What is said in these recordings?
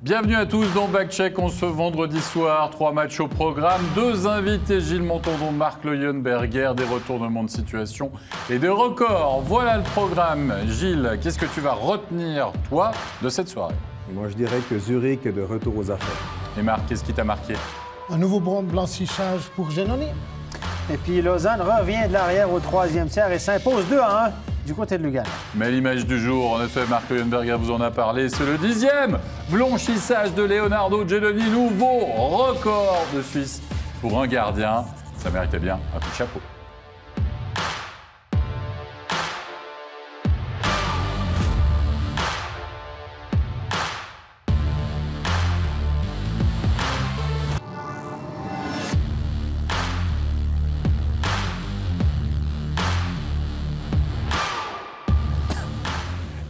Bienvenue à tous dans Backcheck. On se vendredi soir, 3 matchs au programme, 2 invités, Gilles Montandon, Marc Leuenberger, des retournements de situation et des records. Voilà le programme. Gilles, qu'est-ce que tu vas retenir, toi, de cette soirée? Moi, je dirais que Zurich est de retour aux affaires. Et Marc, qu'est-ce qui t'a marqué? Un nouveau blanchissage pour Genoni. Et puis Lausanne revient de l'arrière au 3e tiers et s'impose 2-1 du côté de Lugano. Mais l'image du jour, en effet, Marc Leuenberger vous en a parlé, c'est le 10e blanchissage de Leonardo Genoni, nouveau record de Suisse pour un gardien. Ça méritait bien un coup de chapeau.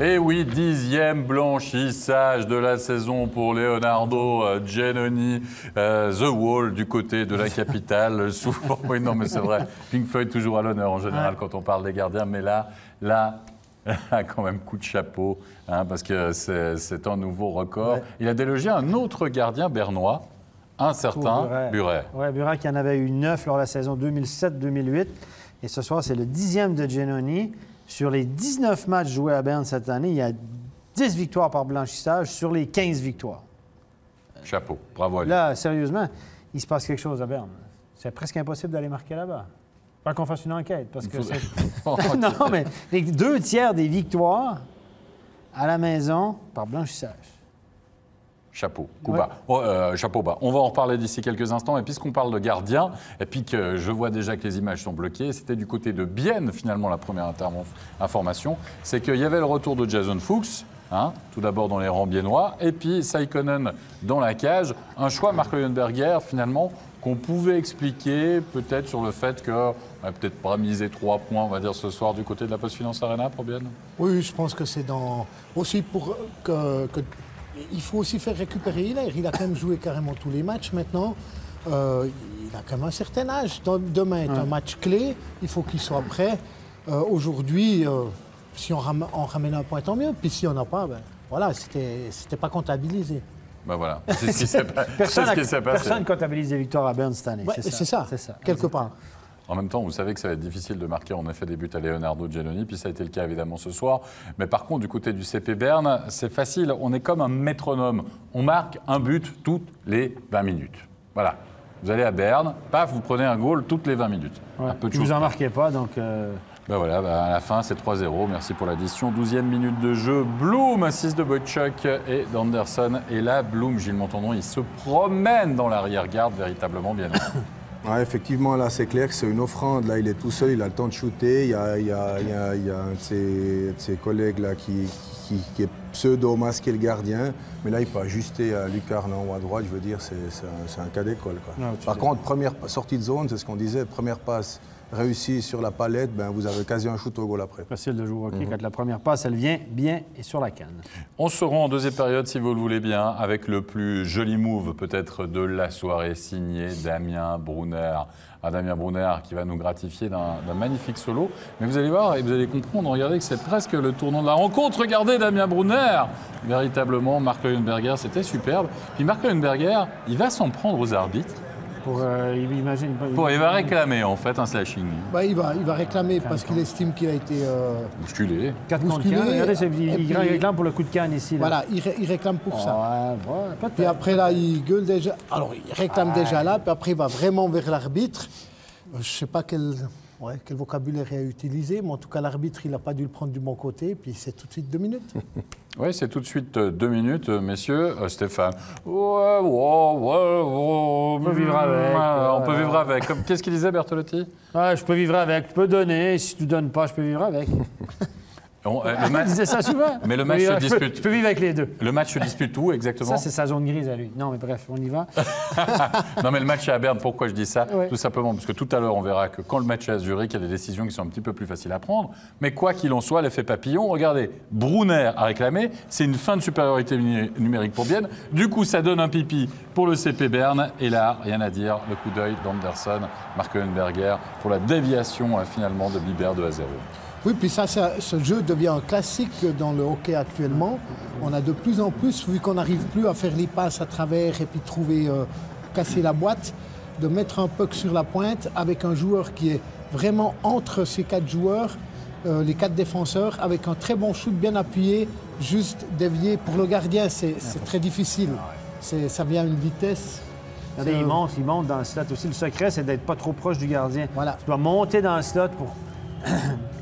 Et oui, 10e blanchissage de la saison pour Leonardo Genoni, The Wall du côté de la capitale. Souvent, oui, non, mais c'est vrai. Pink Floyd toujours à l'honneur en général quand on parle des gardiens, mais là, quand même coup de chapeau, hein, parce que c'est un nouveau record. Ouais. Il a délogé un autre gardien bernois, un certain Buret. Oui, Buret qui en avait eu 9 lors de la saison 2007-2008. Et ce soir, c'est le 10e de Genoni. Sur les 19 matchs joués à Berne cette année, il y a 10 victoires par blanchissage sur les 15 victoires. Chapeau, bravo à lui. Là, sérieusement, il se passe quelque chose à Berne. C'est presque impossible d'aller marquer là-bas. Pas qu'on fasse une enquête, parce que non, mais les 2 tiers des victoires à la maison par blanchissage. Chapeau, coup bas. Chapeau bas. On va en reparler d'ici quelques instants. Et puisqu'on parle de gardien, et puis que je vois déjà que les images sont bloquées, c'était du côté de Bienne, finalement, la première information, c'est qu'il y avait le retour de Jason Fuchs, hein, tout d'abord dans les rangs biennois, et puis Saikonen dans la cage. Un choix, Marc Leuenberger, finalement, qu'on pouvait expliquer peut-être sur le fait qu'on va peut-être pas miser 3 points, on va dire, ce soir du côté de la Postfinance Arena pour Bienne. Oui, je pense que c'est aussi pour que il faut aussi faire récupérer Hilaire. Il a quand même joué carrément tous les matchs maintenant. Il a quand même un certain âge. Demain est un match clé. Il faut qu'il soit prêt. Aujourd'hui, si on ramène un point, tant mieux. Puis si on n'a pas, ben, voilà, c'était pas comptabilisé. Ben voilà, c'est ce qui s'est passé. Personne ne comptabilise des victoires à Berne cette année. Ouais, c'est ça, quelque part. En même temps, vous savez que ça va être difficile de marquer en effet des buts à Leonardo Genoni, puis ça a été le cas évidemment ce soir. Mais par contre, du côté du CP Berne, c'est facile, on est comme un métronome. On marque un but toutes les 20 minutes. Voilà. Vous allez à Berne, paf, vous prenez un goal toutes les 20 minutes. Ouais. Vous n'en marquez pas, donc... Ben voilà, à la fin, c'est 3-0. Merci pour l'addition. 12e minute de jeu. Bloom, assist de Boychuk et d'Anderson. Et là, Bloom, Gilles Montandon, il se promène dans l'arrière-garde véritablement bien. Ouais, effectivement, là, c'est clair que c'est une offrande. Là, il est tout seul, il a le temps de shooter. Il y a un de ses collègues là, qui est pseudo-masqué le gardien. Mais là, il peut ajuster à lucarne en haut à droite. Je veux dire, c'est un cas d'école. Par contre, première sortie de zone, c'est ce qu'on disait, première passe réussie sur la palette, ben, vous avez quasi un shoot au goal après. Facile de jouer au hockey. Quand la première passe, elle vient bien et sur la canne. On se rend en deuxième période, si vous le voulez bien, avec le plus joli move peut-être de la soirée, signé Damien Brunner. Damien Brunner qui va nous gratifier d'un magnifique solo. Mais vous allez voir et vous allez comprendre, regardez que c'est presque le tournant de la rencontre. Regardez Damien Brunner. Véritablement, Marc Leuenberger, c'était superbe. Puis Marc Leuenberger, il va s'en prendre aux arbitres. Il va réclamer en fait un slashing. Bah, il va réclamer parce qu'il estime qu'il a été bousculé. 4 contre 15. Regardez, il réclame pour le coup de canne ici. Là. Voilà, il réclame pour ça. Puis après là, il gueule déjà. Alors il réclame déjà là, puis après il va vraiment vers l'arbitre. Je ne sais pas quel vocabulaire il a utilisé, mais en tout cas l'arbitre il n'a pas dû le prendre du bon côté, puis c'est tout de suite 2 minutes. Oui, c'est tout de suite 2 minutes, messieurs. Stéphane. On peut vivre avec. On peut vivre avec. Qu'est-ce qu'il disait, Bertolotti? Je peux vivre avec. Je peux donner. Si tu ne donnes pas, je peux vivre avec. Il disait ça souvent. Mais le match se dispute. Je peux vivre avec les deux. Le match se dispute où exactement? Ça, c'est sa zone grise à lui. Non, mais bref, on y va. Non, mais le match est à Berne, pourquoi je dis ça? Tout simplement parce que tout à l'heure, on verra que quand le match est à Zurich, il y a des décisions qui sont un petit peu plus faciles à prendre. Mais quoi qu'il en soit, l'effet papillon, regardez, Brunner a réclamé, c'est une fin de supériorité numérique pour Bienne. Du coup, ça donne un pipi pour le CP Berne. Et là, rien à dire, le coup d'œil d'Anderson, Marc Leuenberger, pour la déviation finalement de Biber 2-0. Oui, puis ce jeu devient un classique dans le hockey actuellement. On a de plus en plus, vu qu'on n'arrive plus à faire les passes à travers et puis trouver, casser la boîte, de mettre un puck sur la pointe avec un joueur qui est vraiment entre ces 4 joueurs, les 4 défenseurs, avec un très bon shoot bien appuyé, juste dévié. Pour le gardien, c'est très difficile. Ça vient à une vitesse. Il monte dans le slot aussi. Le secret, c'est d'être pas trop proche du gardien. Voilà. Tu dois monter dans le slot pour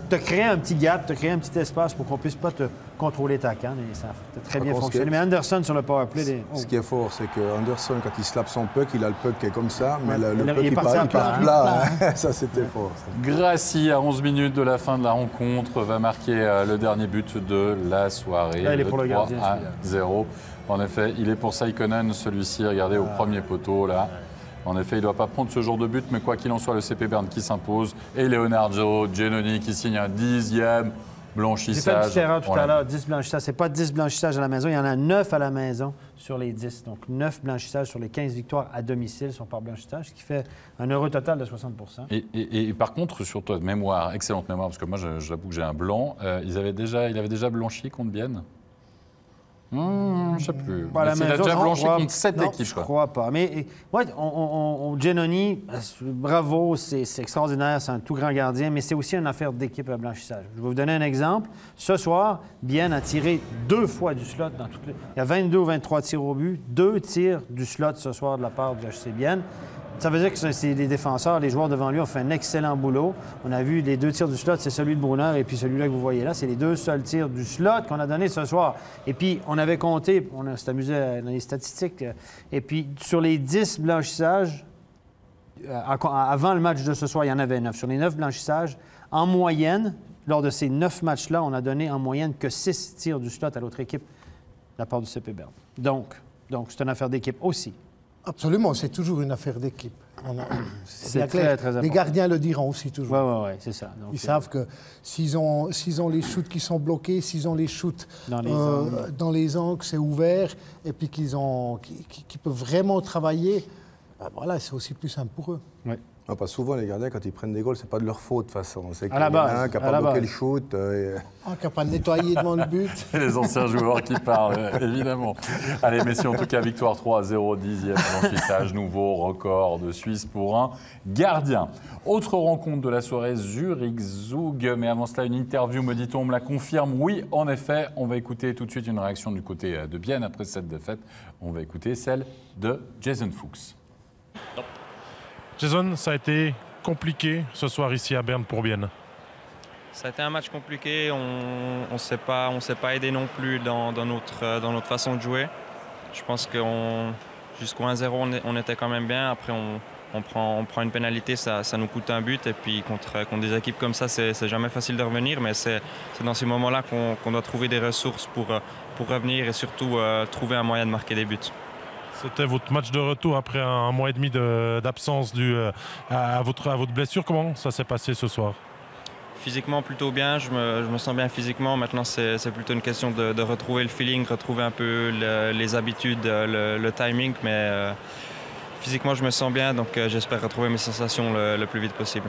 te créer un petit gap, te créer un petit espace pour qu'on puisse pas te contrôler ta canne. Et ça a très bien fonctionné. Mais Anderson, sur le powerplay... Ce qui est fort, c'est que Anderson, quand il slappe son puck, il a le puck qui est comme ça, mais le puck, il part plat. Ça, c'était fort. Ça. Gracie, à 11 minutes de la fin de la rencontre, va marquer le dernier but de la soirée. Là, il est pour le gardien, 3-0. En effet, il est pour Saikonen, celui-ci. Regardez au premier poteau, là. En effet, il ne doit pas prendre ce genre de but, mais quoi qu'il en soit, le CP Berne qui s'impose. Et Leonardo Giannoni qui signe un 10e blanchissage. J'ai fait une petite erreur tout à l'heure, 10 blanchissages. Ce n'est pas 10 blanchissages à la maison, il y en a 9 à la maison sur les 10. Donc 9 blanchissages sur les 15 victoires à domicile sont par blanchissage, ce qui fait un heureux total de 60 %. Et par contre, sur toi, mémoire, excellente mémoire, parce que moi, j'avoue que j'ai un blanc. Il avait déjà blanchi contre Bienne. Je ne sais plus. Il a déjà blanchi contre 7 équipes. Je ne crois pas. Mais ouais, Giannoni, bravo, c'est extraordinaire, c'est un tout grand gardien, mais c'est aussi une affaire d'équipe à blanchissage. Je vais vous donner un exemple. Ce soir, Bienne a tiré 2 fois du slot. Il y a 22 ou 23 tirs au but, 2 tirs du slot ce soir de la part du HC Bienne. Ça veut dire que c'est les défenseurs, les joueurs devant lui ont fait un excellent boulot. On a vu les 2 tirs du slot, c'est celui de Brunner et puis celui-là que vous voyez là. C'est les 2 seuls tirs du slot qu'on a donnés ce soir. Et puis, on avait compté, on s'est amusé dans les statistiques, et puis sur les 10 blanchissages, avant le match de ce soir, il y en avait 9. Sur les 9 blanchissages, en moyenne, lors de ces 9 matchs-là, on a donné en moyenne que 6 tirs du slot à l'autre équipe de la part du CP Berne. Donc c'est une affaire d'équipe aussi. Absolument, c'est toujours une affaire d'équipe. C'est très, très important. Les gardiens le diront aussi toujours. Oui, c'est ça. Donc, ils savent que s'ils ont les shoots qui sont bloqués, s'ils ont les shoots dans les angles, c'est ouvert, et puis qu'ils peuvent vraiment travailler, ben voilà, c'est aussi plus simple pour eux. Oui. Non, pas souvent, les gardiens, quand ils prennent des goals, c'est pas de leur faute, de toute façon. C'est qu'il y en a un qui n'a pas bloqué le shoot. Qui n'a pas nettoyé devant le but. Les anciens joueurs qui parlent, évidemment. Allez, messieurs, en tout cas, victoire 3-0, 10e blanchissage, nouveau record de Suisse pour un gardien. Autre rencontre de la soirée, Zurich-Zug. Mais avant cela, une interview, me dit-on, on me la confirme. Oui, en effet, on va écouter tout de suite une réaction du côté de Bienne après cette défaite. On va écouter celle de Jason Fuchs. Non. Jason, ça a été compliqué ce soir ici à Berne pour Bienne. Ça a été un match compliqué. On ne s'est pas aidé non plus dans notre façon de jouer. Je pense que jusqu'au 1-0, on était quand même bien. Après, on prend une pénalité, ça nous coûte un but. Et puis contre des équipes comme ça, c'est jamais facile de revenir. Mais c'est dans ces moments-là qu'on doit trouver des ressources pour revenir et surtout trouver un moyen de marquer des buts. C'était votre match de retour après un mois et demi d'absence due à votre blessure. Comment ça s'est passé ce soir? Physiquement, plutôt bien. Je me sens bien physiquement. Maintenant, c'est plutôt une question de retrouver le feeling, retrouver un peu les habitudes, le timing. Mais physiquement, je me sens bien. Donc, j'espère retrouver mes sensations le plus vite possible.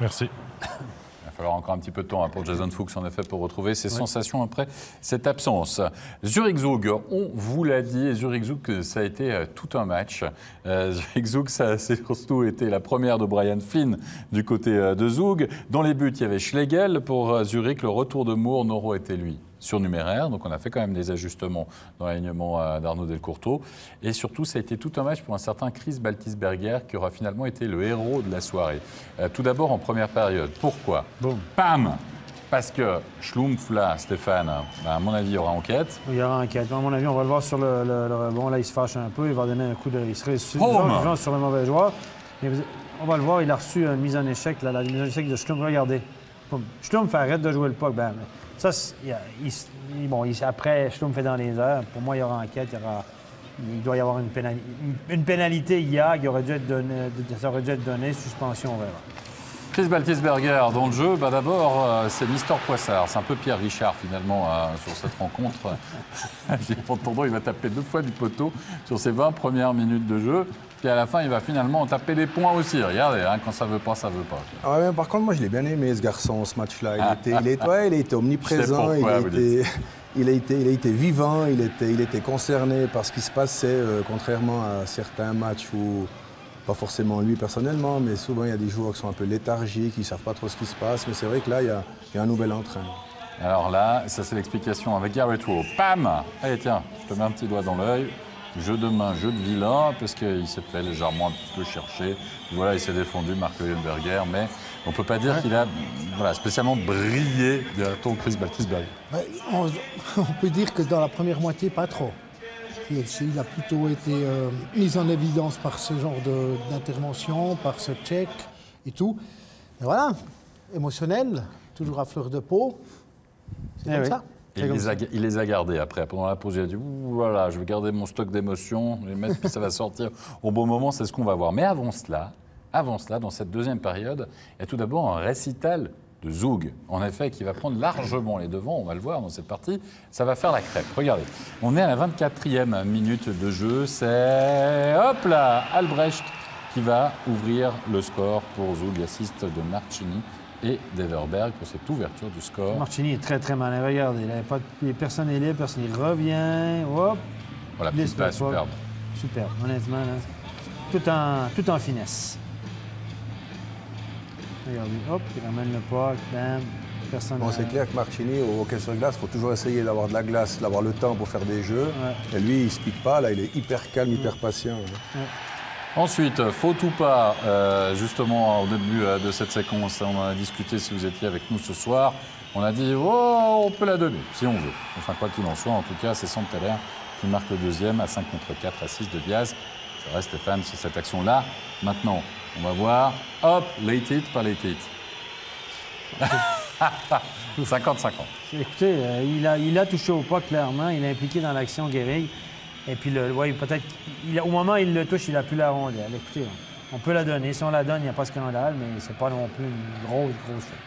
Merci. Il va falloir encore un petit peu de temps pour Jason Fuchs, en effet, pour retrouver ses sensations après cette absence. Zurich-Zug, on vous l'a dit, et Zurich-Zug, ça a été tout un match. Zurich-Zug, ça a surtout été la première de Brian Flynn du côté de Zug. Dans les buts, il y avait Schlegel. Pour Zurich, le retour de Moore, Noro était lui surnuméraire. Donc on a fait quand même des ajustements dans l'alignement d'Arnaud Delcourteau. Et surtout, ça a été tout un match pour un certain Chris Baltisberger qui aura finalement été le héros de la soirée. Tout d'abord en première période. Pourquoi? Pam! Parce que Schlumpf, là, Stéphane, à mon avis, il y aura enquête. Il y aura enquête. À mon avis, on va le voir sur le rebond. Là, il se fâche un peu. Il va donner un coup de... Il serait sur le mauvais joueur. Mais on va le voir, il a reçu une mise en échec. Là, la mise en échec de Schlumpf. Regardez. Schlumpf arrête de jouer le puck. Ben, ça, après, Schlumpf est dans les airs. Pour moi, il y aura enquête. Il doit y avoir une pénalité. Il aurait dû être donné, ça aurait dû être donné. Suspension, on verra. Chris Baltisberger dans le jeu, d'abord, c'est Mister Poissard. C'est un peu Pierre Richard, finalement, sur cette rencontre. J'ai entendu, il va taper 2 fois du poteau sur ses 20 premières minutes de jeu. Puis à la fin, il va finalement taper des points aussi. Regardez, quand ça veut pas, ça veut pas. Ah ouais, par contre, moi, je l'ai bien aimé, ce garçon, ce match-là. Il a été omniprésent, il a été vivant, il était concerné par ce qui se passait, contrairement à certains matchs où... Pas forcément lui personnellement, mais souvent il y a des joueurs qui sont un peu léthargiques, qui ne savent pas trop ce qui se passe. Mais c'est vrai que là, il y a un nouvel entrain. Alors là, ça c'est l'explication avec Garrett Rowe. Pam! Allez tiens, je te mets un petit doigt dans l'œil. Jeu de main, jeu de vilain, parce qu'il s'est fait légèrement un petit peu chercher. Voilà, il s'est défendu, Marc Leuenberger, mais on ne peut pas dire qu'il a spécialement brillé ton Chris Baltisberger. On peut dire que dans la première moitié, pas trop. Il a plutôt été mis en évidence par ce genre d'intervention, par ce check et tout. Et voilà, émotionnel, toujours à fleur de peau. C'est comme ça. Et il les a gardés après. Pendant la pause, il a dit voilà, je vais garder mon stock d'émotions, les mettre, puis ça va sortir au bon moment, c'est ce qu'on va voir. Mais avant cela, dans cette deuxième période, il y a tout d'abord un récital de Zug, en effet, qui va prendre largement les devants, on va le voir dans cette partie, ça va faire la crêpe. Regardez, on est à la 24e minute de jeu, c'est, hop là, Albrecht qui va ouvrir le score pour Zug, assist de Marchini et d'Everberg pour cette ouverture du score. Marchini est très très malin, regardez, personne n'est libre, personne il revient, hop. Voilà, petite passe, superbe. Superbe, honnêtement, là, tout en finesse. Regardez, hop, il ramène le puck, bam, personne... Bon, c'est clair que Marchini, au hockey sur glace, il faut toujours essayer d'avoir de la glace, d'avoir le temps pour faire des jeux. Ouais. Et lui, il ne se pique pas, là, il est hyper calme, hyper patient. Ouais. Ensuite, faute ou pas, justement, au début de cette séquence, on en a discuté si vous étiez avec nous ce soir, on a dit, oh, on peut la donner, si on veut. Enfin, quoi qu'il en soit, en tout cas, c'est Santeller qui marque le deuxième à 5 contre 4 à 6 de Diaz. C'est vrai, Stéphane, c'est cette action-là. Maintenant, on va voir. Hop, late hit, pas late hit. 50-50. Écoutez, il a touché au puck, clairement. Il est impliqué dans l'action guérille. Et puis, peut-être, au moment où il le touche, il n'a plus la rondelle. Écoutez, on peut la donner. Si on la donne, il n'y a pas de scandale, mais c'est pas non plus une grosse faute.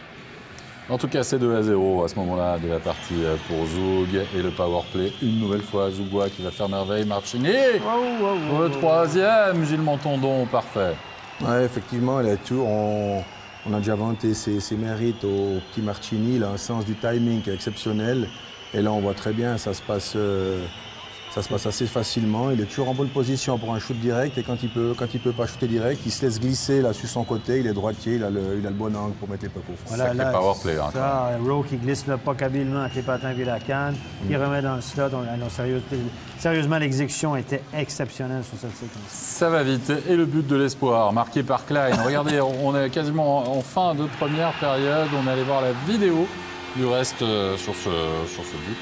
En tout cas, c'est 2-0 à ce moment-là de la partie pour Zug. Et le powerplay, une nouvelle fois, Zougois qui va faire merveille. Marchini, le troisième, Gilles Montandon, parfait. Oui, effectivement, on a déjà vanté ses mérites au petit Marchini. Il a un sens du timing qui est exceptionnel. Et là, on voit très bien, ça se passe assez facilement. Il est toujours en bonne position pour un shoot direct. Et quand il peut pas shooter direct, il se laisse glisser là sur son côté. Il est droitier, il a le bon angle pour mettre les pucks au fond. Voilà, sacré powerplay. Rowe qui glisse le puck habilement avec les patins et la canne. Il remet dans le slot. Sérieusement, l'exécution était exceptionnelle sur cette séquence. Ça va vite. Et le but de l'espoir, marqué par Klein. Regardez, on est quasiment en fin de première période. On est allé voir la vidéo du reste sur ce but.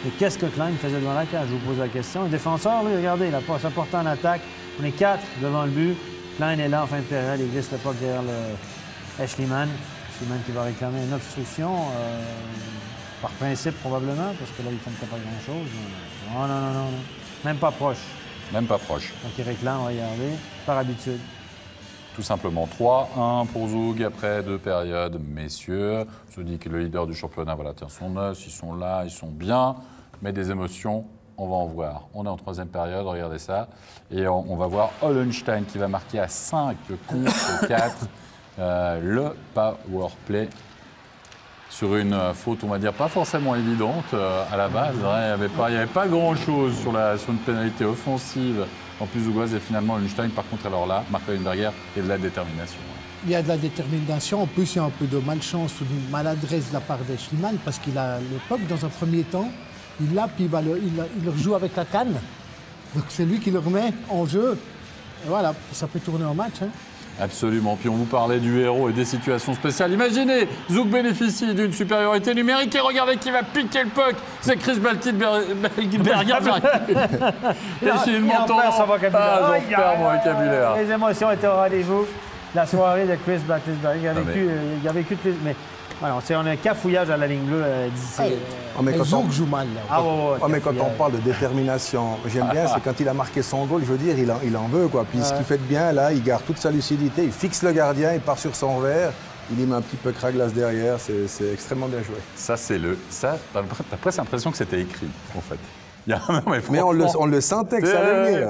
Et qu'est-ce que Klein faisait devant la cage? Je vous pose la question. Le défenseur, lui, regardez, il a pas sa portée en attaque. On est 4 devant le but. Klein est là en fin de période. Il glisse le puck derrière le Schliemann. Schliemann qui va réclamer une obstruction. Par principe, probablement, parce que là, il ne fait pas grand-chose. Non. Même pas proche. Même pas proche. Donc, il réclame, regardez, par habitude. Tout simplement 3-1 pour Zug après 2 périodes. Messieurs, je dis que le leader du championnat tient son os, ils sont là, ils sont bien, mais des émotions, on va en voir. On est en 3e période, regardez ça. Et on va voir Hollenstein qui va marquer à 5 contre 4 le powerplay sur une faute, on va dire, pas forcément évidente à la base. Il n'y avait pas grand-chose sur une pénalité offensive. En plus, Zougoise et finalement Hollenstein, par contre, alors là, Marc Leuenberger, il y a de la détermination. Il y a de la détermination. En plus, il y a un peu de malchance ou de maladresse de la part de Schliemann parce qu'il a le puck dans un premier temps. Il l'a, puis il le rejoue avec la canne. Donc c'est lui qui le remet en jeu. Et voilà, ça peut tourner en match. Hein. Absolument. Puis on vous parlait du héros et des situations spéciales. Imaginez, Zug bénéficie d'une supériorité numérique et regardez qui va piquer le puck. C'est Chris Baltisberger. Et Gilles Montandon. J'en perds mon vocabulaire. Les émotions étaient au rendez-vous. La soirée de Chris Baltisberger. Il a vécu mais voilà, on a un cafouillage à la ligne bleue d'ici. Mais Zug joue mal. Là. Mais quand on parle de détermination, j'aime bien, c'est quand il a marqué son goal, je veux dire, il en veut. Quoi. Puis ce qu'il fait de bien, là, il garde toute sa lucidité, il fixe le gardien, il part sur son verre. il y met un petit peu craglace derrière, c'est extrêmement bien joué. Ça, t'as presque l'impression que c'était écrit, en fait. Mais on le sentait que ça allait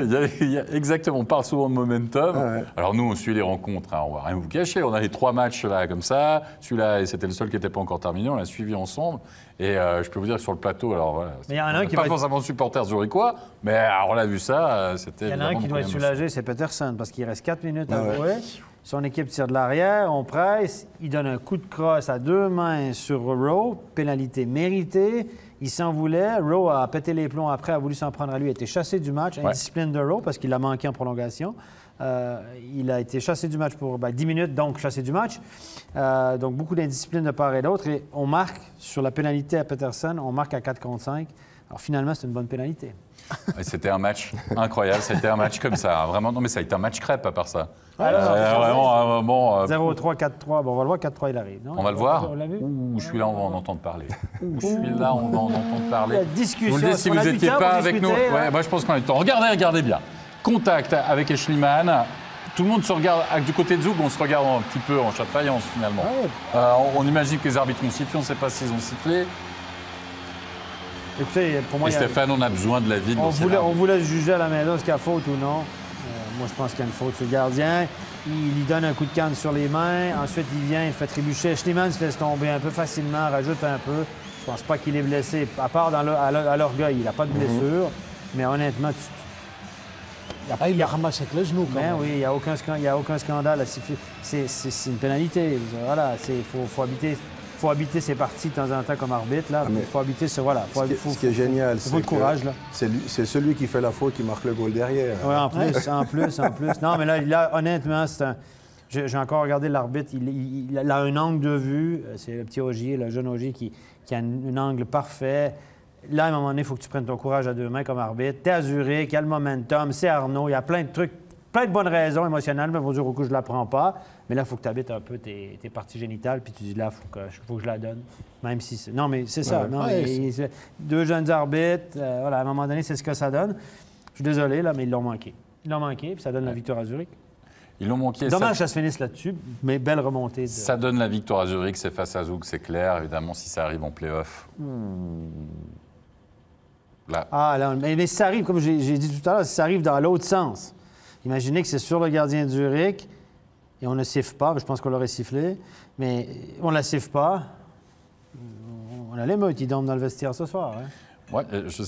venir. Exactement, on parle souvent de momentum. Ouais. Alors nous, on suit les rencontres, hein, on va rien vous cacher. On a les 3 matchs là comme ça. Celui-là, c'était le seul qui n'était pas encore terminé. On l'a suivi ensemble. Et je peux vous dire que sur le plateau, alors voilà, mais il y en a un qui pas forcément supporter zurichois, mais alors, on a vu ça, c'était. Il y en a un qui doit être soulagé, c'est Peterson, parce qu'il reste 4 minutes à jouer. Son équipe tire de l'arrière, on presse, il donne un coup de crosse à 2 mains sur Rowe, pénalité méritée. Il s'en voulait. Rowe a pété les plombs après, a voulu s'en prendre à lui, a été chassé du match. Indiscipline de Rowe parce qu'il l'a manqué en prolongation. Il a été chassé du match pour 10 minutes, donc chassé du match. Donc beaucoup d'indiscipline de part et d'autre. Et on marque sur la pénalité à Peterson, on marque à 4 contre 5. Alors finalement, c'est une bonne pénalité. C'était un match incroyable, c'était un match comme ça. Vraiment, non mais ça a été un match crêpe à part ça. Vraiment, bon, 0-3, 4-3. Bon, on va le voir, 4-3, il arrive. Non? On va le voir. Ouh, celui-là, on va en entendre parler. Celui-là, on va en entendre parler. La discussion. Vous le dites si vous n'étiez pas avec nous. Ouais, moi, je pense qu'on a le temps. Regardez bien. Contact avec Eschliman. Tout le monde se regarde. Du côté de Zug, on se regarde un petit peu en chat de faïence, finalement. On imagine que les arbitres ont sifflé. On ne sait pas s'ils ont sifflé. Écoutez, pour moi, Stéphane, on a besoin de l'avis de on voulait juger à la maison est-ce qu'il y a faute ou non. Moi, je pense qu'il y a une faute sur le gardien. Il lui donne un coup de canne sur les mains. Ensuite, il vient, il fait trébucher. Schliemann se laisse tomber un peu facilement, rajoute un peu. Je pense pas qu'il est blessé. À part à l'orgueil, il n'a pas de blessure. Mais honnêtement, il a ramassé avec le genou. Ben oui, il n'y a aucun scandale à siffler. C'est une pénalité. Voilà, faut habiter ses parties de temps en temps comme arbitre. Il faut habiter ce. Voilà. Ce qui est génial, c'est le courage. C'est celui qui fait la faute qui marque le goal derrière. Oui, en plus. Non, mais là honnêtement, j'ai encore regardé l'arbitre. Il a un angle de vue. C'est le petit Ogier, le jeune Ogier qui a un angle parfait. Là, à un moment donné, il faut que tu prennes ton courage à 2 mains comme arbitre. T'es à Zurich, il y a le momentum, c'est Arnaud, il y a plein de trucs, plein de bonnes raisons émotionnelles, mais pour dire au coup, je ne la prends pas. Mais là, il faut que tu habites un peu tes parties génitales, puis tu dis là, il faut que je la donne. Même si c'est. Non, mais c'est ça. Ouais. 2 jeunes arbitres, voilà, à un moment donné, c'est ce que ça donne. Je suis désolé, là, mais ils l'ont manqué. Ils l'ont manqué, puis ça donne la victoire à Zurich. Ils l'ont manqué. Dommage que ça se finisse là-dessus, mais belle remontée. Ça donne la victoire à Zurich, c'est face à Zug, c'est clair. Évidemment, si ça arrive en play-off. Là. Mais si ça arrive, comme j'ai dit tout à l'heure, si ça arrive dans l'autre sens, imaginez que c'est sur le gardien de Zurich et on ne siffle pas, je pense qu'on l'aurait sifflé, mais on ne la siffle pas, on a l'émeute, il dorment dans le vestiaire ce soir. Hein? Ouais, je ne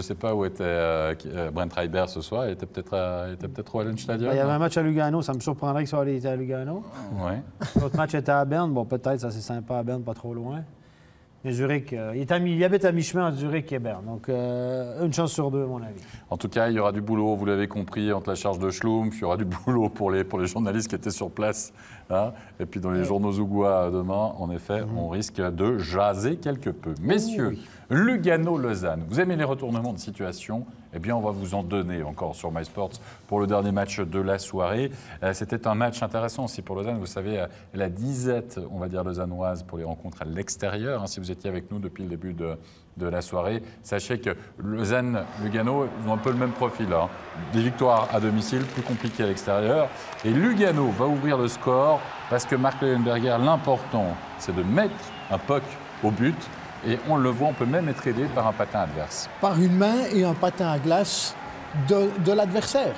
sais pas où était Brent Reiber ce soir, il était peut-être au Allen Stadium. Il y avait un match à Lugano, ça me surprendrait que ça allait être à Lugano. Ouais. L'autre match était à Berne, bon peut-être, ça c'est sympa à Berne, pas trop loin. Mais Zurich, il habite à mi-chemin entre Zurich et Berne. Donc, une chance sur 2, à mon avis. En tout cas, il y aura du boulot, vous l'avez compris, entre la charge de Schlumpf, il y aura du boulot pour les journalistes qui étaient sur place. Hein, et puis dans les journaux zougois demain, en effet, on risque de jaser quelque peu. Messieurs, Lugano-Lausanne, vous aimez les retournements de situation? Eh bien, on va vous en donner encore sur MySports pour le dernier match de la soirée. C'était un match intéressant aussi pour Lausanne. Vous savez, la disette, on va dire, lausannoise pour les rencontres à l'extérieur. Hein, si vous étiez avec nous depuis le début de la soirée, sachez que Lausanne-Lugano, ils ont un peu le même profil. Hein. Des victoires à domicile, plus compliquées à l'extérieur. Et Lugano va ouvrir le score parce que Mark Leuenberger, l'important, c'est de mettre un puck au but. Et on le voit, on peut même être aidé par un patin adverse. Par une main et un patin à glace de l'adversaire.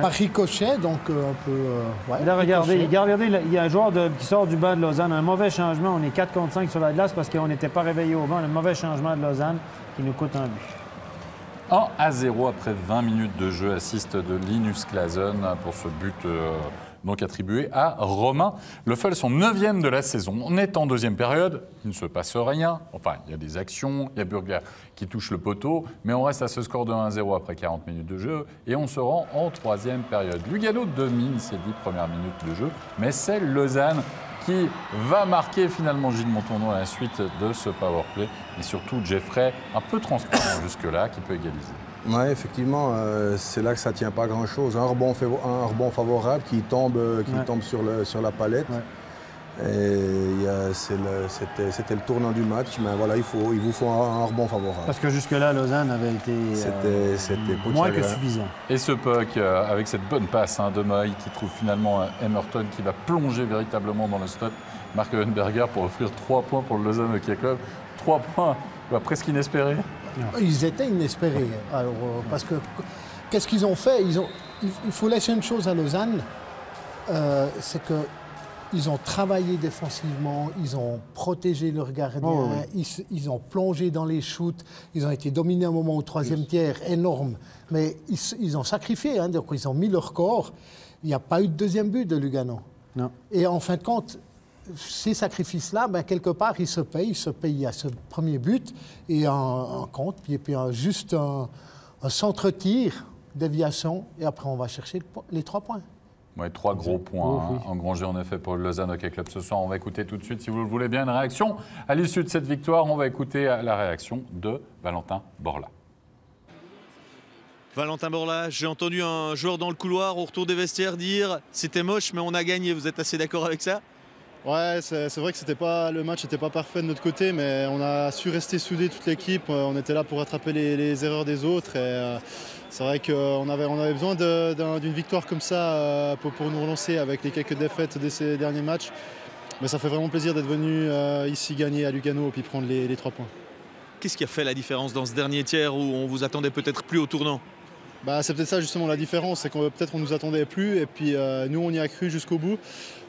Par ricochet, donc on peut... là, regardez, il y a un joueur qui sort du banc de Lausanne. Un mauvais changement, on est 4 contre 5 sur la glace parce qu'on n'était pas réveillé au banc. Un mauvais changement de Lausanne qui nous coûte un but. 1-0 après 20 minutes de jeu, assiste de Linus Claesen pour ce but donc attribué à Romain Leffel, son 9e de la saison. On est en deuxième période, il ne se passe rien. Enfin, il y a des actions, il y a Burger qui touche le poteau, mais on reste à ce score de 1-0 après 40 minutes de jeu et on se rend en troisième période. Lugano domine ces 10 premières minutes de jeu, mais c'est Lausanne qui va marquer finalement Gilles Montandon à la suite de ce powerplay et surtout Jeffrey, un peu transparent jusque-là, qui peut égaliser. Oui, effectivement, c'est là que ça ne tient pas grand-chose. Un rebond favorable qui tombe sur la palette. C'était le tournant du match, mais voilà, il vous faut un rebond favorable. Parce que jusque-là, Lausanne avait été moins que suffisant. Et ce puck, avec cette bonne passe de Moy, qui trouve finalement Emerton, qui va plonger véritablement dans le stop. Marc Leuenberger pour offrir 3 points pour le Lausanne Hockey Club. 3 points presque inespérés. Ils étaient inespérés. Alors, parce que qu'est-ce qu'ils ont fait? Il faut laisser une chose à Lausanne, c'est qu'ils ont travaillé défensivement, ils ont protégé leur gardien, ils ont plongé dans les shoots, ils ont été dominés à un moment au troisième tiers, énorme. Mais ils ont sacrifié, donc ils ont mis leur corps. Il n'y a pas eu de deuxième but de Lugano. Non. Et en fin de compte, ces sacrifices-là, quelque part, ils se payent à ce premier but et un compte, puis juste un centre-tir, déviation, et après on va chercher les 3 points. Ouais, 3 gros points engrangés en effet pour le Lausanne Hockey Club ce soir. On va écouter tout de suite, si vous le voulez bien, une réaction. À l'issue de cette victoire, on va écouter la réaction de Valentin Borla. Valentin Borla, j'ai entendu un joueur dans le couloir au retour des vestiaires dire « c'était moche mais on a gagné ». Vous êtes assez d'accord avec ça ? Ouais, c'est vrai que le match n'était pas parfait de notre côté, mais on a su rester soudés toute l'équipe. On était là pour rattraper les erreurs des autres. Et c'est vrai qu'on avait besoin d'une victoire comme ça pour nous relancer avec les quelques défaites de ces derniers matchs. Mais ça fait vraiment plaisir d'être venu ici gagner à Lugano et puis prendre les 3 points. Qu'est-ce qui a fait la différence dans ce dernier tiers où on vous attendait peut-être plus au tournant ? C'est peut-être ça justement la différence, c'est qu'on peut-être on nous attendait plus et puis nous on y a cru jusqu'au bout.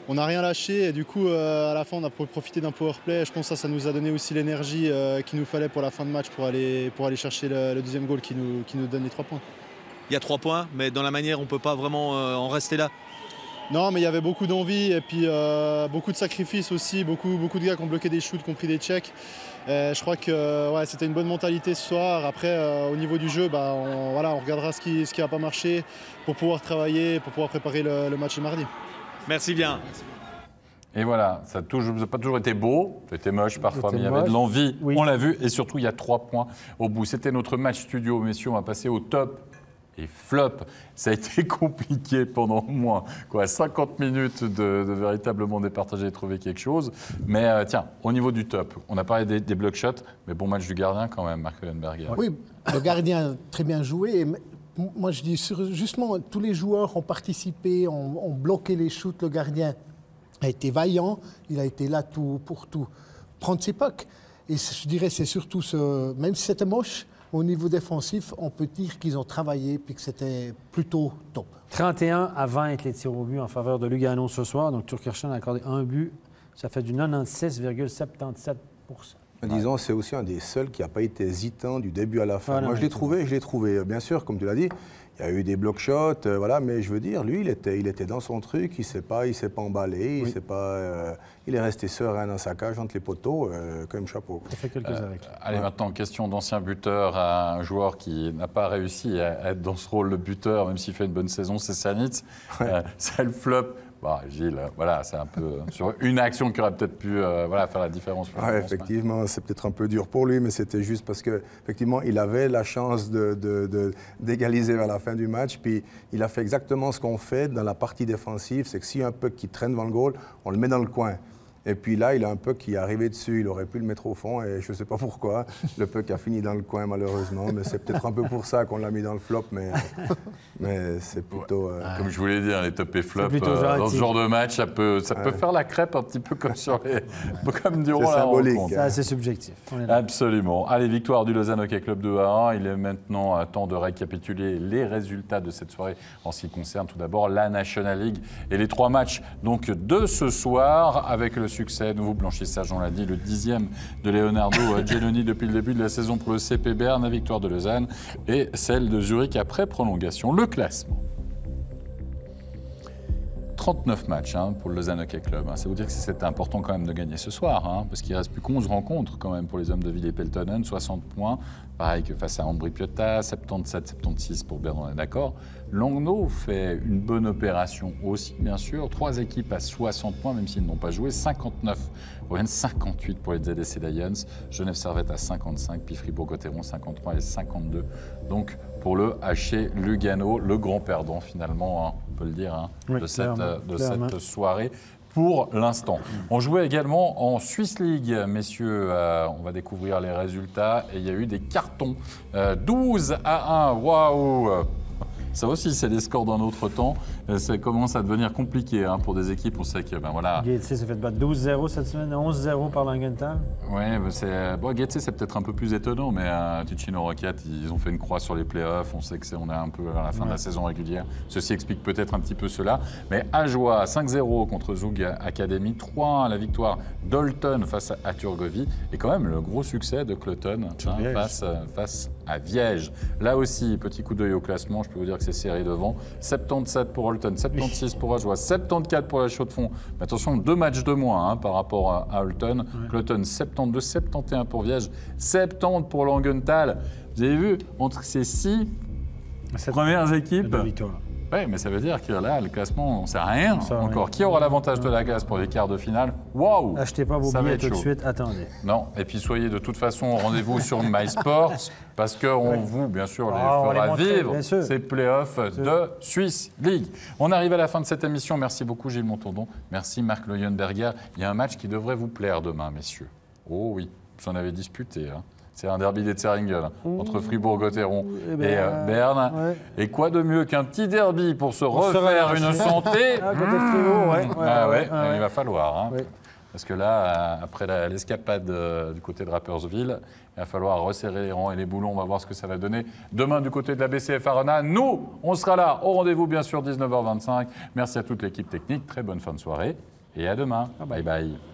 On n'a rien lâché et du coup à la fin on a profité d'un power play. Je pense que ça nous a donné aussi l'énergie qu'il nous fallait pour la fin de match pour aller chercher le deuxième goal qui nous donne les 3 points. Il y a 3 points, mais dans la manière on ne peut pas vraiment en rester là. Non, mais il y avait beaucoup d'envie et puis beaucoup de sacrifices aussi, beaucoup de gars qui ont bloqué des shoots, qui ont pris des checks. Je crois que c'était une bonne mentalité ce soir. Après, au niveau du jeu, on regardera ce qui n'a pas marché pour pouvoir travailler, pour pouvoir préparer le match de mardi. Merci bien. Et voilà, ça n'a pas toujours été beau, ça a été moche parfois, mais il y avait de l'envie, on l'a vu, et surtout il y a 3 points au bout. C'était notre match studio, messieurs, on va passer au top et flop. Ça a été compliqué pendant au moins 50 minutes de véritablement départager et trouver quelque chose. Mais tiens, au niveau du top, on a parlé des block shots, mais bon match du gardien quand même, Marc Leuenberger. Oui, le gardien très bien joué. Moi, je dis justement, tous les joueurs ont participé, ont bloqué les shoots. Le gardien a été vaillant, il a été là pour tout prendre ses pucks. Et je dirais, c'est surtout même si c'était moche, au niveau défensif, on peut dire qu'ils ont travaillé et que c'était plutôt top. 31-20 les tirs au but en faveur de Lugano ce soir. Donc, Turkirchen a accordé 1 but. Ça fait du 96,77%. Disons, c'est aussi un des seuls qui n'a pas été hésitant du début à la fin. Moi, je l'ai trouvé, bien sûr, comme tu l'as dit. Il y a eu des block shots, mais je veux dire, lui, il était dans son truc, il s'est pas emballé, il est resté serein dans sa cage entre les poteaux, quand même chapeau. Ça fait quelques avec. Allez, maintenant, question d'ancien buteur à un joueur qui n'a pas réussi à être dans ce rôle de buteur, même s'il fait une bonne saison, c'est Sanitz. C'est le flop. Gilles, c'est un peu sur une action qui aurait peut-être pu faire la différence. Effectivement, c'est peut-être un peu dur pour lui, mais c'était juste parce qu'effectivement, il avait la chance d'égaliser vers la fin du match. Puis il a fait exactement ce qu'on fait dans la partie défensive, c'est que s'il y a un puck qui traîne devant le goal, on le met dans le coin. Et puis là, il a un puck qui est arrivé dessus, il aurait pu le mettre au fond et je ne sais pas pourquoi. Le puck a fini dans le coin malheureusement, mais c'est peut-être un peu pour ça qu'on l'a mis dans le flop, mais c'est plutôt... Comme je vous l'ai dit, les top et flop, dans ce genre de match, ça peut faire la crêpe un petit peu comme sur comme durant la rencontre. C'est assez subjectif. Absolument. Allez, victoire du Lausanne Hockey Club 2-1. Il est maintenant temps de récapituler les résultats de cette soirée en ce qui concerne tout d'abord la National League et les 3 matchs donc, de ce soir avec le succès, nouveau blanchissage, on l'a dit, le 10e de Leonardo Giannoni depuis le début de la saison pour le CP Berne, la victoire de Lausanne et celle de Zurich après prolongation. Le classement. 39 matchs pour le Lausanne Hockey Club. Ça veut dire que c'est important quand même de gagner ce soir, parce qu'il ne reste plus qu'11 rencontres quand même pour les hommes de Ville et Peltonen, 60 points, pareil que face à Ambri Piotta, 77-76 pour Berne, on est d'accord. Langnau fait une bonne opération aussi, bien sûr. 3 équipes à 60 points, même s'ils n'ont pas joué. 59, Rouen 58 pour les ZSC Lions. Genève Servette à 55, puis Fribourg-Gotteron 53 et 52. Donc pour le HC Lugano, le grand perdant finalement, on peut le dire, de cette soirée. pour l'instant. On jouait également en Swiss League, messieurs. On va découvrir les résultats. Et il y a eu des cartons. 12-1. Waouh! Ça aussi, c'est des scores d'un autre temps. Ça commence à devenir compliqué pour des équipes. On sait que, voilà. Gaëtse s'est fait battre 12-0 cette semaine, 11-0 par Langenthal. Oui, Gaëtse, c'est peut-être un peu plus étonnant, mais Ticino Rocket, ils ont fait une croix sur les playoffs. On sait qu'on est un peu à la fin de la saison régulière. Ceci explique peut-être un petit peu cela. Mais Ajoie, 5-0 contre Zug Academy, 3-1 la victoire d'Olton face à Turgovie. Et quand même, le gros succès de Cloton face à Viège. Là aussi, petit coup d'œil au classement, je peux vous dire que c'est serré devant. 77 pour Olton, 76 pour Ajoie, 74 pour la Chaux-de-Fonds. Mais attention, 2 matchs de moins par rapport à Olton. Cloton, 72, 71 pour Viège, 70 pour Langenthal. Vous avez vu, entre ces 6 premières équipes... Oui, mais ça veut dire que là, le classement, on ne sait rien encore. Qui aura l'avantage de la glace pour les quarts de finale? Waouh! Achetez pas vos billets tout de suite, attendez. Non, et puis soyez de toute façon au rendez-vous sur MySports, parce qu'on vous, bien sûr, les fera vivre ces playoffs de Swiss League. On arrive à la fin de cette émission. Merci beaucoup, Gilles Montandon. Merci, Marc Leuenberger. Il y a un match qui devrait vous plaire demain, messieurs. Oh oui, vous en avez disputé. C'est un derby des Zeringen entre Fribourg-Gotteron et Berne. Ouais. Et quoi de mieux qu'un petit derby pour se refaire une santé il va falloir. Parce que là, après l'escapade du côté de Rapperswil, il va falloir resserrer les rangs et les boulons. On va voir ce que ça va donner. Demain, du côté de la BCF Arena, nous, on sera là au rendez-vous, bien sûr, 19h25. Merci à toute l'équipe technique. Très bonne fin de soirée. Et à demain. Bye bye.